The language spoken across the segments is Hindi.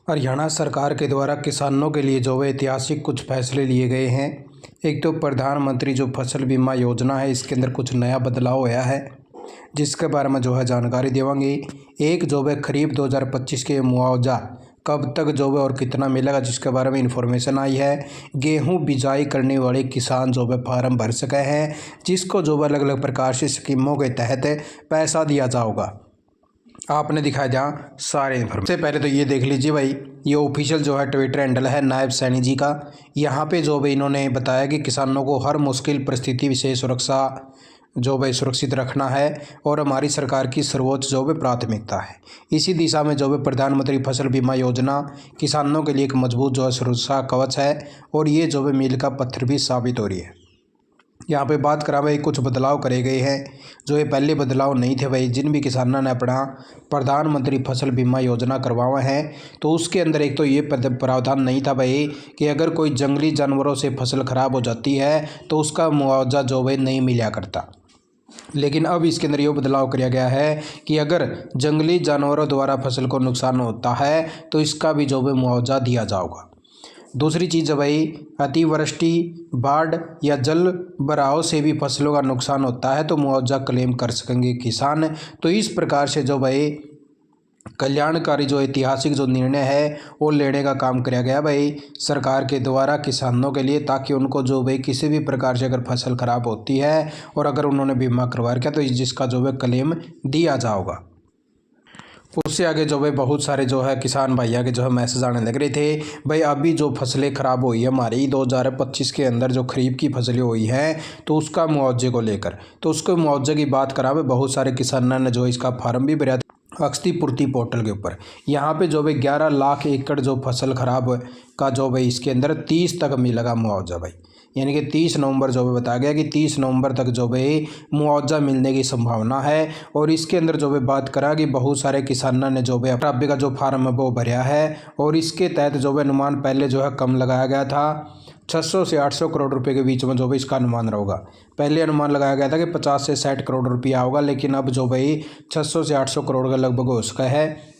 हरियाणा सरकार के द्वारा किसानों के लिए जो है ऐतिहासिक कुछ फैसले लिए गए हैं। एक तो प्रधानमंत्री जो फसल बीमा योजना है, इसके अंदर कुछ नया बदलाव होया है, जिसके बारे में जो है जानकारी देवांगे। एक जो है खरीफ 2025 के मुआवजा कब तक जो है और कितना मिलेगा, जिसके बारे में इंफॉर्मेशन आई है। गेहूं बिजाई करने वाले किसान जो है फार्म भर सके हैं, जिसको जो है अलग अलग प्रकार से स्कीमों के तहत पैसा दिया जाएगा। आपने दिखाया जहाँ सारे इन्फॉर्मेशन। सबसे पहले तो ये देख लीजिए भाई, ये ऑफिशियल जो है ट्विटर हैंडल है नायब सैनी जी का। यहाँ पे जो भाई इन्होंने बताया कि किसानों को हर मुश्किल परिस्थिति से सुरक्षा जो भाई सुरक्षित रखना है और हमारी सरकार की सर्वोच्च जो है प्राथमिकता है। इसी दिशा में जो है प्रधानमंत्री फसल बीमा योजना किसानों के लिए एक मजबूत जो है सुरक्षा कवच है और ये जो है मील का पत्थर भी साबित हो रही है। यहाँ पे बात करा भाई, कुछ बदलाव करे गए हैं जो ये पहले बदलाव नहीं थे भाई। जिन भी किसानों ने अपना प्रधानमंत्री फसल बीमा योजना करवाया है, तो उसके अंदर एक तो ये प्रावधान नहीं था भाई कि अगर कोई जंगली जानवरों से फसल खराब हो जाती है तो उसका मुआवजा जो है नहीं मिला करता। लेकिन अब इसके अंदर ये बदलाव किया गया है कि अगर जंगली जानवरों द्वारा फसल को नुकसान होता है तो इसका भी जो है मुआवजा दिया जाएगा। दूसरी चीज़ है भाई, अतिवृष्टि, बाढ़ या जल भराव से भी फसलों का नुकसान होता है तो मुआवजा क्लेम कर सकेंगे किसान। तो इस प्रकार से जो भाई कल्याणकारी जो ऐतिहासिक जो निर्णय है वो लेने का काम किया गया भाई सरकार के द्वारा किसानों के लिए, ताकि उनको जो भाई किसी भी प्रकार से अगर फसल खराब होती है और अगर उन्होंने बीमा करवा रखा तो जिसका जो है क्लेम दिया जाएगा। उससे आगे जो भाई बहुत सारे जो है किसान भैया के जो है मैसेज आने लग रहे थे भाई, अभी जो फसलें ख़राब हुई है हमारी 2025 के अंदर जो खरीफ की फसलें हुई हैं तो उसका मुआवजे को लेकर, तो उसको मुआवजे की बात करा भाई बहुत सारे किसानों ने जो इसका फार्म भी भरा क्षतिपूर्ति पोर्टल के ऊपर। यहाँ पे जो भाई 11 लाख एकड़ जो फसल खराब का जो भाई इसके अंदर 30 तक मिलेगा मुआवजा भाई, यानी कि 30 नवंबर जो है बताया गया कि 30 नवंबर तक जो है मुआवजा मिलने की संभावना है। और इसके अंदर जो है बात करा कि बहुत सारे किसानों ने जो है प्राप्य का जो फार्म है वो भरा है और इसके तहत जो है अनुमान पहले जो है कम लगाया गया था, 600 से 800 करोड़ रुपए के बीच में जो भी इसका अनुमान रहेगा। पहले अनुमान लगाया गया था कि 50 से 60 करोड़ रुपया होगा, लेकिन अब जो भाई 600 से 800 करोड़ का लगभग हो सका है।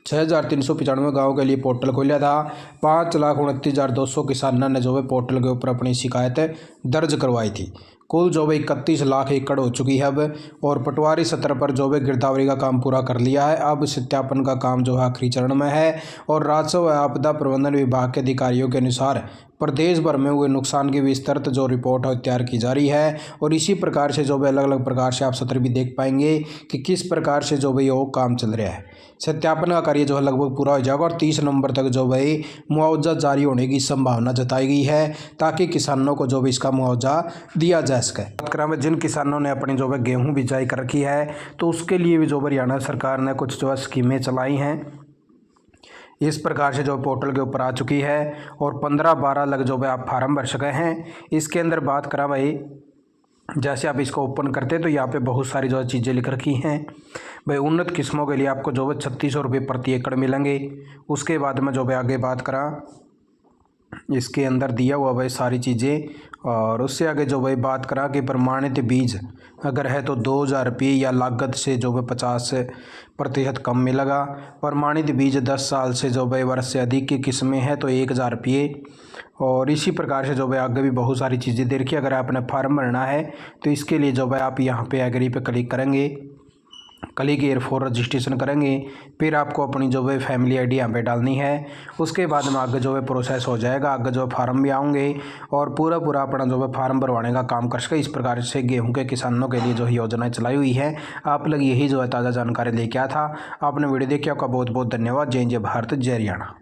6,395 गाँव के लिए पोर्टल खोला था। 5,29,200 किसानों ने जो है पोर्टल के ऊपर अपनी शिकायत दर्ज करवाई थी। कुल जो है 31 लाख एकड़ हो चुकी है अब, और पटवारी स्तर पर जो है गिरदावरी का काम पूरा कर लिया है। अब सत्यापन का काम जो है आखिरी चरण में है और राजस्व व आपदा प्रबंधन विभाग के अधिकारियों के अनुसार प्रदेश भर में हुए नुकसान की विस्तृत जो रिपोर्ट है तैयार की जा रही है। और इसी प्रकार से जो है अलग अलग प्रकार से आप सत्र भी देख पाएंगे कि किस प्रकार से जो भाई वो काम चल रहा है। सत्यापन का कार्य जो है लगभग पूरा हो जाएगा और 30 नवंबर तक जो भाई मुआवजा जारी होने की संभावना जताई गई है, ताकि किसानों को जो भी इसका मुआवजा दिया जा सके। बात करें जिन किसानों ने अपनी जो है गेहूँ बिजाई कर रखी है तो उसके लिए भी जो हरियाणा सरकार ने कुछ जो है स्कीमें चलाई हैं। इस प्रकार से जो पोर्टल के ऊपर आ चुकी है और 15-12 लग जो है आप फार्म भर सके हैं। इसके अंदर बात करा भाई, जैसे आप इसको ओपन करते हैं तो यहाँ पे बहुत सारी जो है चीज़ें लिख रखी हैं भाई। उन्नत किस्मों के लिए आपको जो है 3600 रुपये प्रति एकड़ मिलेंगे। उसके बाद में जो है आगे बात करा, इसके अंदर दिया हुआ भाई सारी चीज़ें। और उससे आगे जो भाई बात करा कि प्रमाणित बीज अगर है तो 2,000 रुपये या लागत से जो है 50% कम मिलेगा। प्रमाणित बीज 10 साल से जो भाई वर्ष से अधिक की किस्में हैं तो 1,000 रुपये। और इसी प्रकार से जो भाई आगे भी बहुत सारी चीज़ें दे रखी है। अगर आपने फार्म भरना है तो इसके लिए जो भाई आप यहाँ पे एग्री पे क्लिक करेंगे, क्लिक हियर फॉर रजिस्ट्रेशन करेंगे, फिर आपको अपनी जो है फैमिली आईडी यहाँ पे डालनी है। उसके बाद में आगे जो है प्रोसेस हो जाएगा, आगे जो है फार्म भी आएंगे और पूरा अपना जो है फार्म भरवाने का काम कर सके। इस प्रकार से गेहूं के किसानों के लिए जो योजनाएं चलाई हुई है। आप लोग यही जो है ताज़ा जानकारी लेके आया था। आपने वीडियो देखी, आपका बहुत बहुत धन्यवाद। जय जय भारत, जय हरियाणा।